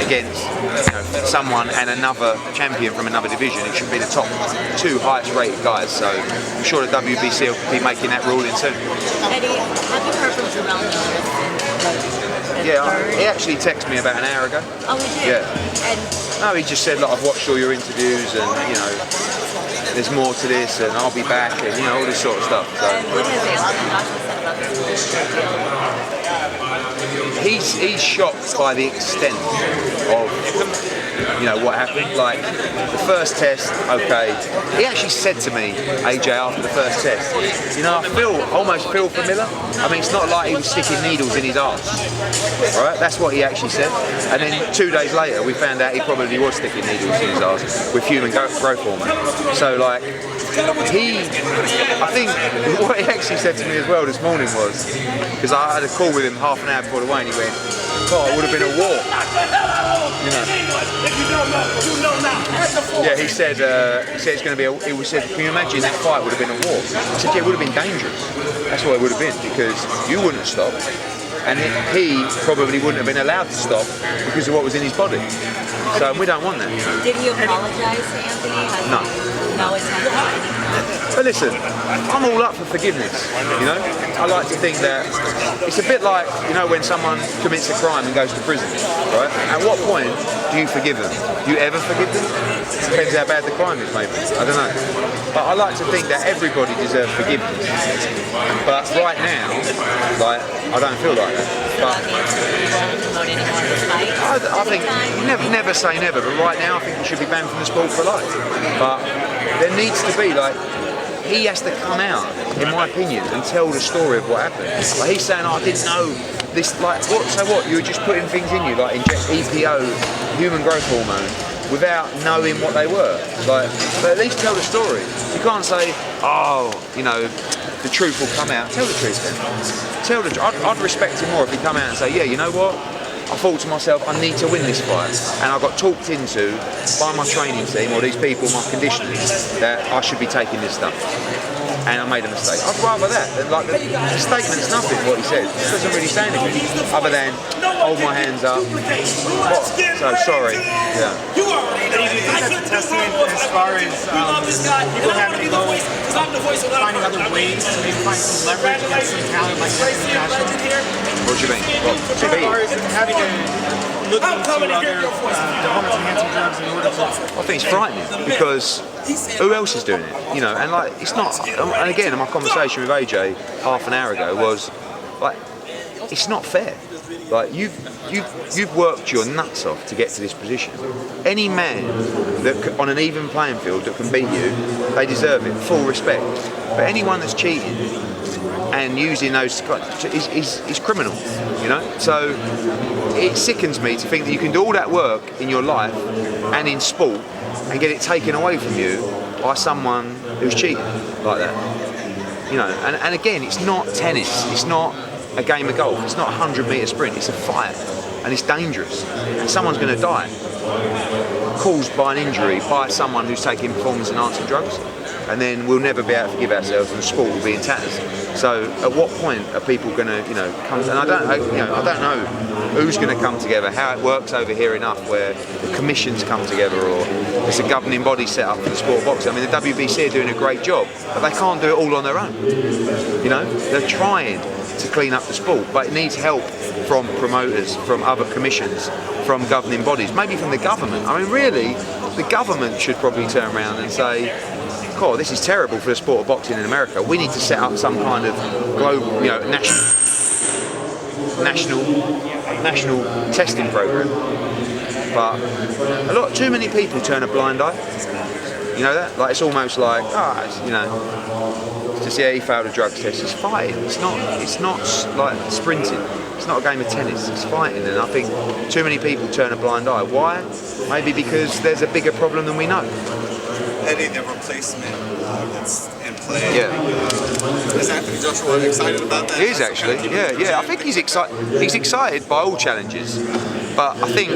against someone and another champion from another division. It should be the top 2 highest rated guys. So I'm sure the WBC will be making that ruling soon. Eddie, have you heard from Terrell Lewis? Yeah, he actually texted me about an hour ago. Oh, he did? Yeah. And no, he just said, like, I've watched all your interviews and, there's more to this and I'll be back and, all this sort of stuff. So. And what has Anthony Joshua said about this deal? He's shocked by the extent of what happened. Like the first test, okay. He actually said to me, AJ, after the first test, I almost feel for Miller. I mean, it's not like he was sticking needles in his arse, right? That's what he actually said. And then 2 days later, we found out he probably was sticking needles in his arse with human growth hormone. So like, I think what he actually said to me as well this morning was, because I had a call with him half an hour before the weigh, and he went, "God, it would have been a war." Yeah, he said it's going to be. He said, "Can you imagine that fight would have been a war?" I said, "Yeah, it would have been dangerous. That's what it would have been, because you wouldn't have stopped, and he probably wouldn't have been allowed to stop because of what was in his body. So we don't want that." Did he apologize to Anthony? No. No attempt. But listen, I'm all up for forgiveness, I like to think that it's a bit like, when someone commits a crime and goes to prison, right? At what point do you forgive them? Do you ever forgive them? Depends how bad the crime is, maybe. I don't know. But I like to think that everybody deserves forgiveness. But right now, I don't feel like that. But I think, never say never, but right now I think he should be banned from the sport for life. But there needs to be, he has to come out, in my opinion, and tell the story of what happened. Like he's saying, I didn't know this, so what? You were just putting things in you, like inject EPO, human growth hormone, without knowing what they were. But at least tell the story. You can't say, the truth will come out. Tell the truth then. Tell the truth. I'd respect him more if he'd come out and say, yeah, you know what? I thought to myself, I need to win this fight, and I got talked into by my training team or these people, my conditioners, that I should be taking this stuff, and I made a mistake. I'd rather that than the statement's nothing. What he said, it doesn't really say anything other than hold my hands up. What? So sorry. Yeah. Do you think that's a testament as far as people having to go finding other ways to maybe find some leverage against some talent like Tyson? What do you mean? As far as having to look into other performance-enhancing drugs in order to... I think it's frightening, because who else is doing it? And it's not. And again, in my conversation with AJ half an hour ago was it's not fair. You've worked your nuts off to get to this position. Any man that on an even playing field that can beat you, they deserve it. Full respect. But anyone that's cheating and using those is criminal, So it sickens me to think that you can do all that work in your life and in sport and get it taken away from you by someone who's cheating like that. And again, it's not tennis, it's not a game of golf, it's not a 100-metre sprint, it's a fight, and it's dangerous, and someone's going to die caused by an injury by someone who's taking performance-enhancing drugs, and then we'll never be able to forgive ourselves, and the sport will be in tatters. So at what point are people going to, come? And I don't know who's going to come together, how it works over here enough, where the commissions come together, or it's a governing body set up for the sport of boxing. I mean, the WBC are doing a great job, but they can't do it all on their own. They're trying to clean up the sport, but it needs help from promoters, from other commissions, from governing bodies, maybe from the government. I mean, really, the government should probably turn around and say, "God, this is terrible for the sport of boxing in America. We need to set up some kind of global, national testing program." But too many people turn a blind eye. You know that? It's almost like, just he failed a drug test. It's fighting. It's not like sprinting. It's not a game of tennis. It's fighting, and I think too many people turn a blind eye. Why? Maybe because there's a bigger problem than we know. Eddie, the replacement that's in play. Yeah. Is Anthony Joshua excited about that? He is actually. Yeah. I think he's excited. He's excited by all challenges. But I think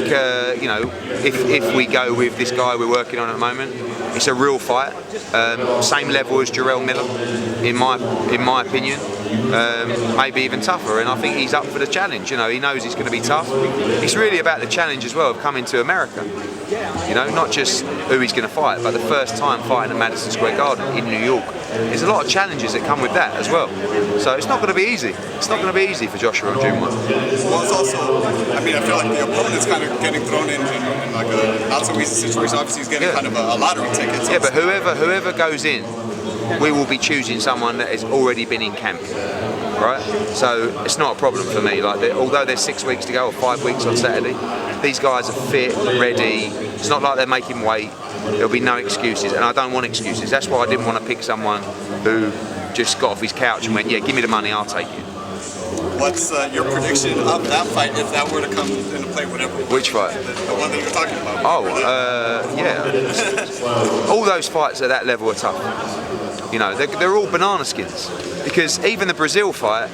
you know, if we go with this guy we're working on at the moment, it's a real fight. Same level as Jarrell Miller, in my opinion. Maybe even tougher, and I think he's up for the challenge. You know, he knows he's going to be tough. It's really about the challenge as well of coming to America. You know, not just who he's going to fight, but the first time fighting at Madison Square Garden in New York. There's a lot of challenges that come with that as well. So it's not going to be easy. It's not going to be easy for Joshua on June 1. Well, it's also, I mean, I feel like the opponent's kind of getting thrown in like a not so easy situation. Obviously, he's getting kind of a lottery ticket. So yeah, but whoever goes in, we will be choosing someone that has already been in camp, right? So it's not a problem for me. Like, although there's 6 weeks to go or 5 weeks on Saturday, these guys are fit, ready. It's not like they're making weight. There'll be no excuses, and I don't want excuses. That's why I didn't want to pick someone who just got off his couch and went, yeah, give me the money, I'll take it. what's your prediction of that fight if that were to come into play? Whatever. Which fight? The one that you're talking about. Oh, yeah. All those fights at that level are tough. You know, they're all banana skins. Because even the Brazil fight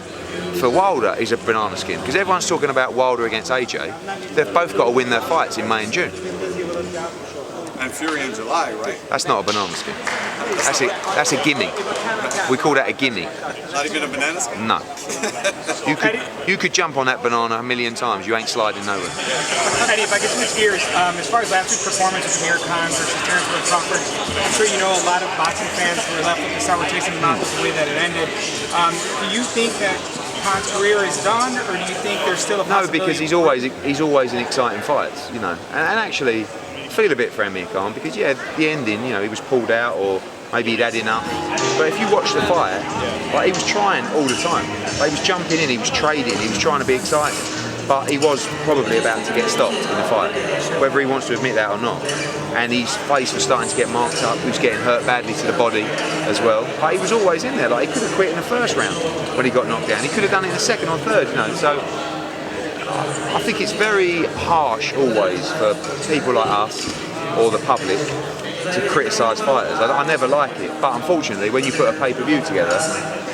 for Wilder is a banana skin. Because everyone's talking about Wilder against AJ. They've both got to win their fights in May and June. And Fury in July, right? That's not a banana skin. That's a guinea. We call that a guinea. Not even a banana skin? No. You could jump on that banana a million times. You ain't sliding nowhere. Eddie, if I could switch gears, as far as last week's performance with Hearn versus Terrence Crawford, I'm sure you know a lot of boxing fans were left with the sour taste in the mouth with the way that it ended. Do you think that Khan's career is done, or do you think there's still a possibility? No, because he's always in exciting fights, you know. And actually, I feel a bit for Amir Khan because the ending, you know, he was pulled out or maybe he'd had enough. But if you watch the fight, like, he was trying all the time. Like, he was jumping in, he was trading, he was trying to be exciting. But he was probably about to get stopped in the fight, whether he wants to admit that or not. And his face was starting to get marked up. He was getting hurt badly to the body as well. But he was always in there. Like, he could have quit in the first round when he got knocked down. He could have done it in the second or third, you know. So I think it's very harsh always for people like us or the public to criticise fighters. I never like it, but unfortunately when you put a pay-per-view together,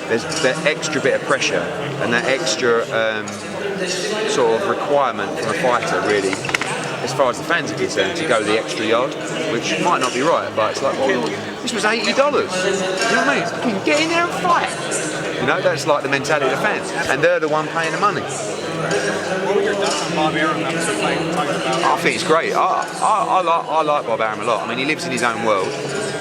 there's that extra bit of pressure and that extra sort of requirement from a fighter, really, as far as the fans are concerned, to go the extra yard, which might not be right, but it's like, well, this was $80, you know what I mean? You can get in there and fight. You know, that's like the mentality of the fans, and they're the one paying the money. What were your thoughts on Bob Arum after the fight? I think it's great. I like Bob Arum a lot. I mean, he lives in his own world,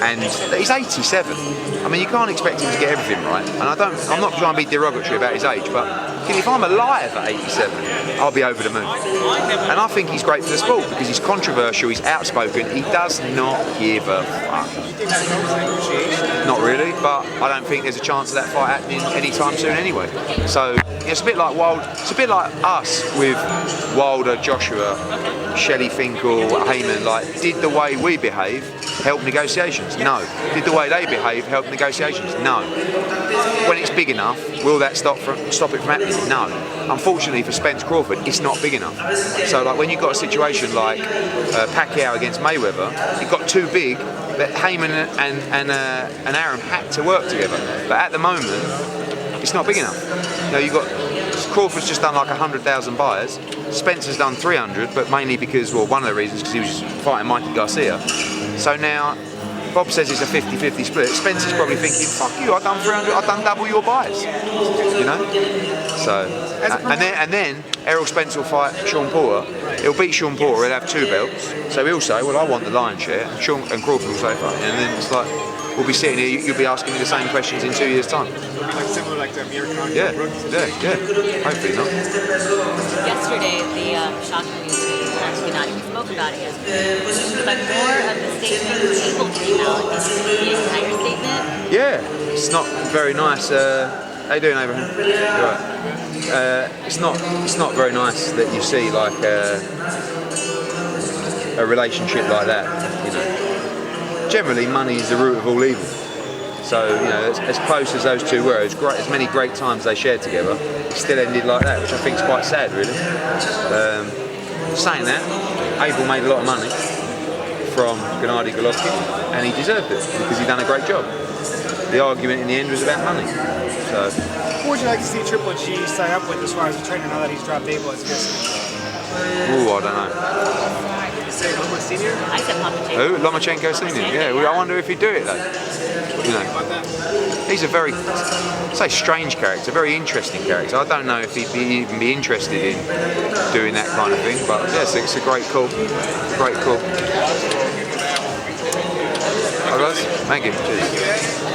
and he's 87. I mean, you can't expect him to get everything right. And I'm not trying to be derogatory about his age, but if I'm alive at 87, I'll be over the moon. And I think he's great for the sport because he's controversial, he's outspoken, he does not give a fuck. Not really, but I don't think there's a chance of that fight happening anytime soon anyway. So it's a bit like us with Wilder, Joshua, Shelley Finkel, Heyman. Like, did the way we behave help negotiations? No. Did the way they behave help negotiations? No. When it's big enough, will that stop it from happening? No. Unfortunately for Spence Crawford, it's not big enough. So, like, when you've got a situation like Pacquiao against Mayweather, it got too big that Heyman and Arum had to work together. But at the moment, it's not big enough. You know, you've got Crawford's just done like 100,000 buyers. Spencer's done 300, but mainly because, well, one of the reasons because he was fighting Mikey Garcia. So now Bob says it's a 50-50 split. Spencer's probably thinking, fuck you, I've done 300, I've done double your buys. You know? So, and then Errol Spence will fight Sean Porter. He'll beat Sean Porter, he'll have 2 belts. So he'll say, well, I want the lion's share. And Crawford will say, fuck. And then it's like, we'll be sitting here, you'll be asking me the same questions in 2 years' time. Like similar like to Amir Khan? Yeah. Hopefully not. Yesterday, the shocking news actually not even spoke about it yesterday. But more of the statement people came out into the entire statement. Yeah, it's not very nice. How you doing, Abraham? Right. It's not very nice that you see like a relationship like that. You know, generally money is the root of all evil. So, you know, as close as those two were, as many great times they shared together, it still ended like that, which I think is quite sad, really. Saying that, Abel made a lot of money from Gennady Golovkin, and he deserved it because he'd done a great job. The argument in the end was about money. So, Who would you like to see Triple G sign up with as far as a trainer now that he's dropped Abel as guest? Ooh, I don't know. I said Lomachenko. Who? Lomachenko Senior. Yeah, well, I wonder if he'd do it though. You know, he's a very, say, strange character, very interesting character. I don't know if he'd even be interested in doing that kind of thing, but yes, it's a great call. Great call. All right, guys. Thank you. Cheers.